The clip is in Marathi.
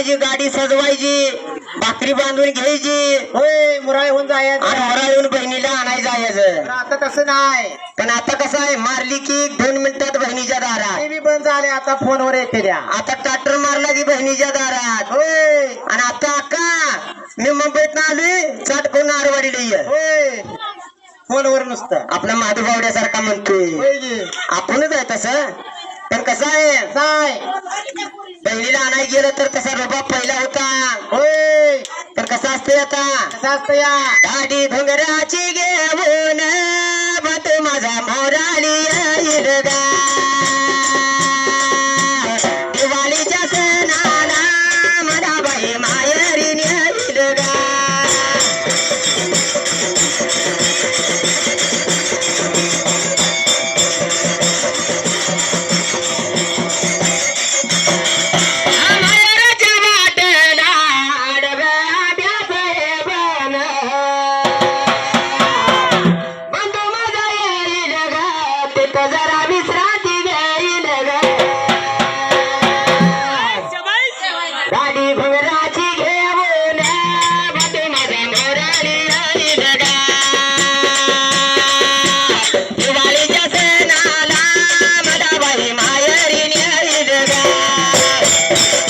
करायची, गाडी सजवायची, भाकरी बांधून घ्यायची, होय मुराळहून जायचं आणि मोराळून बहिणीला आणाय जायचं. आता तसं नाही. पण आता कसं आहे, मारली की 2 मिनिटात बहिणीच्या दारात. टीव्ही बंद झाले आता फोनवर येते द्या. आता ट्रॅक्टर मारला की बहिणीच्या दारात. होय आणि आता अक्का मी मुंबईत आलोय, चटकून नारवाडीला ये. होय फोनवर नुसतं आपला महादेवबावड्यासारखा म्हणतोय. होय की आपणच आहे तसं. पण कसं आहे, काय बहिणीला आणाय गेलं तर तसा रुबाब पहिला होता. होय तर कसं असते आता, कसं असतं या दाढी घुंगराची घेऊन बट माझा मोराली येईल गा. दिवाळीच्या सणाला मला बाई माहेरी नेईल गा. माहेरच्या वाटेला आडव्या अभ्यास बन. बंधू माझा येईल ग, तिथं जरा विश्रांती घेईल ग. गाडी घुंगरा